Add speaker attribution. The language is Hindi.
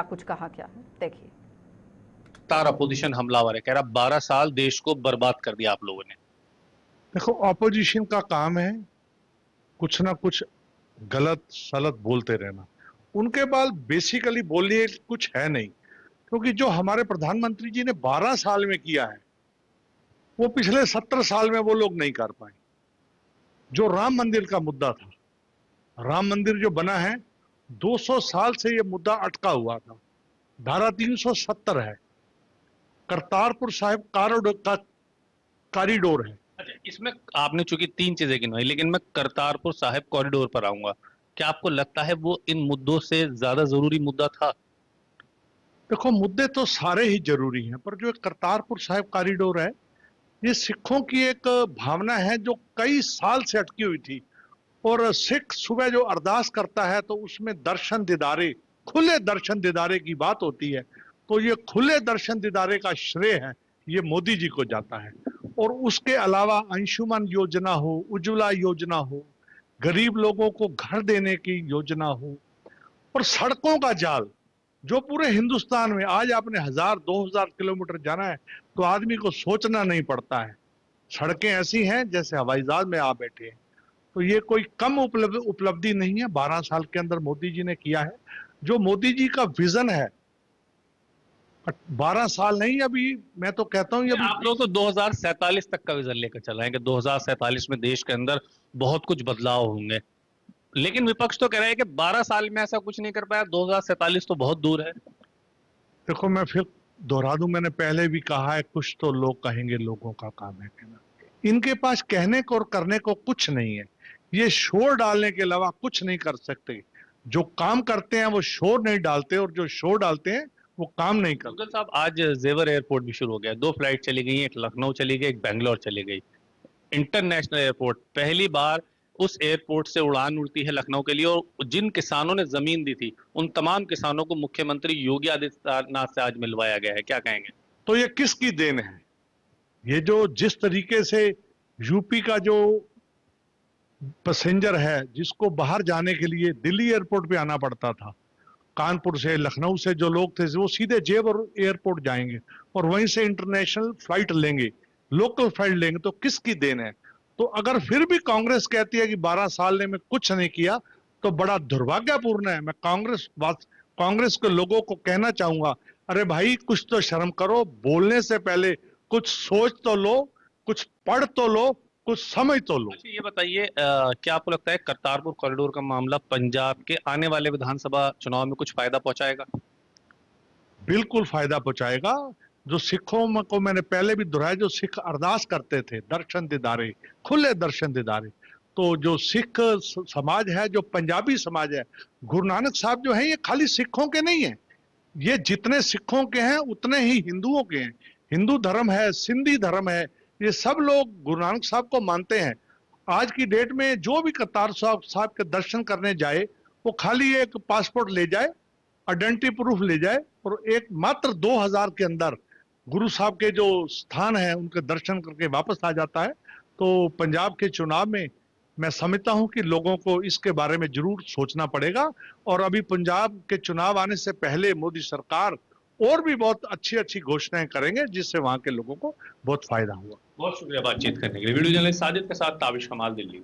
Speaker 1: कुछ कहा क्या है, देखिए।
Speaker 2: तार अपोजिशन हमलावर है, कह रहा 12 साल देश को बर्बाद कर दिया आप लोगों ने।
Speaker 3: देखो, ऑपोजिशन का काम है कुछ ना कुछ गलत सलत बोलते रहना। उनके पास बेसिकली बोलने कुछ है नहीं, क्योंकि जो हमारे प्रधानमंत्री जी ने 12 साल में किया है वो पिछले 17 साल में वो लोग नहीं कर पाए। जो राम मंदिर का मुद्दा था, राम मंदिर जो बना है, 200 साल से ये मुद्दा अटका हुआ था। धारा 370 है, करतारपुर साहिब कॉरिडोर है।
Speaker 2: अच्छा, इसमें आपने चूंकि 3 चीजें गिनवाई, लेकिन मैं करतारपुर साहिब कॉरिडोर पर आऊंगा। क्या आपको लगता है वो इन मुद्दों से ज्यादा जरूरी मुद्दा था?
Speaker 3: देखो, मुद्दे तो सारे ही जरूरी हैं, पर जो करतारपुर साहिब कॉरिडोर है, ये सिखों की एक भावना है जो कई साल से अटकी हुई थी। और सिख सुबह जो अरदास करता है तो उसमें दर्शन दीदारे, खुले दर्शन दीदारे की बात होती है। तो ये खुले दर्शन दीदारे का श्रेय है, ये मोदी जी को जाता है। और उसके अलावा अंशुमन योजना हो, उज्ज्वला योजना हो, गरीब लोगों को घर देने की योजना हो, और सड़कों का जाल जो पूरे हिंदुस्तान में, आज आपने 1000-2000 किलोमीटर जाना है तो आदमी को सोचना नहीं पड़ता है। सड़कें ऐसी हैं जैसे हवाई जहाज में आ बैठे हैं। तो ये कोई कम उपलब्धि नहीं है, 12 साल के अंदर मोदी जी ने किया है। जो मोदी जी का विजन है, 12 साल नहीं, अभी मैं तो कहता हूं अभी
Speaker 2: आप लोग तो 2047 तक का विजन लेकर चल रहे हैं कि 2047 में देश के अंदर बहुत कुछ बदलाव होंगे, लेकिन विपक्ष तो कह रहा है कि 12 साल में ऐसा कुछ नहीं कर पाया, 2047 तो बहुत दूर है।
Speaker 3: देखो, मैं फिर दोहरा दूं, मैंने पहले भी कहा है, कुछ तो लोग कहेंगे, लोगों का काम है कहना। इनके पास कहने को और करने को कुछ नहीं है। ये शोर डालने के अलावा कुछ नहीं कर सकते। जो काम करते हैं वो शोर नहीं डालते, और जो शोर डालते हैं वो काम नहीं करते।
Speaker 2: मुगल साहब, आज जेवर एयरपोर्ट भी शुरू हो गया, 2 फ्लाइट चली गई, एक लखनऊ चली गई, एक बेंगलोर चली गई। इंटरनेशनल एयरपोर्ट, पहली बार उस एयरपोर्ट से उड़ान उड़ती है लखनऊ के लिए, और जिन किसानों ने जमीन दी थी उन तमाम किसानों को मुख्यमंत्री योगी आदित्यनाथ से आज मिलवाया गया है। क्या कहेंगे?
Speaker 3: तो ये किसकी देन है? ये जो जिस तरीके से यूपी का जो पैसेंजर है, जिसको बाहर जाने के लिए दिल्ली एयरपोर्ट पे आना पड़ता था, कानपुर से, लखनऊ से जो लोग थे वो सीधे जेवर एयरपोर्ट जाएंगे और वहीं से इंटरनेशनल फ्लाइट लेंगे, लोकल फ्लाइट लेंगे। तो किसकी देन है? तो अगर फिर भी कांग्रेस कहती है कि 12 साल में कुछ नहीं किया, तो बड़ा दुर्भाग्यपूर्ण है। मैं कांग्रेस के लोगों को कहना चाहूंगा, अरे भाई, कुछ तो शर्म करो। बोलने से पहले कुछ सोच तो लो, कुछ पढ़ तो लो, कुछ समझ तो लो।
Speaker 2: अच्छा, ये बताइए, क्या आपको लगता है करतारपुर कॉरिडोर का मामला पंजाब के आने वाले विधानसभा चुनाव में कुछ फायदा पहुंचाएगा?
Speaker 3: बिल्कुल फायदा पहुंचाएगा। जो सिखों को मैंने पहले भी दोहराया, जो सिख अरदास करते थे, दर्शन दीदारे, खुले दर्शन दीदारे, तो जो सिख समाज है, जो पंजाबी समाज है, गुरु नानक साहब जो है, ये खाली सिखों के नहीं है। ये जितने सिखों के हैं उतने ही हिंदुओं के हैं। हिंदू धर्म है, सिंधी धर्म है, ये सब लोग गुरु नानक साहब को मानते हैं। आज की डेट में जो भी करतार साहब के दर्शन करने जाए, वो खाली एक पासपोर्ट ले जाए, आइडेंटिटी प्रूफ ले जाए, और एक मात्र 2000 के अंदर गुरु साहब के जो स्थान है उनके दर्शन करके वापस आ जाता है। तो पंजाब के चुनाव में मैं समझता हूं कि लोगों को इसके बारे में जरूर सोचना पड़ेगा। और अभी पंजाब के चुनाव आने से पहले मोदी सरकार और भी बहुत अच्छी अच्छी घोषणाएं करेंगे, जिससे वहां के लोगों को बहुत फायदा हुआ।
Speaker 2: बहुत शुक्रिया बातचीत करने के लिए। वीडियो जर्नलिस्ट साजिद के साथ ताबिश कमाल, दिल्ली।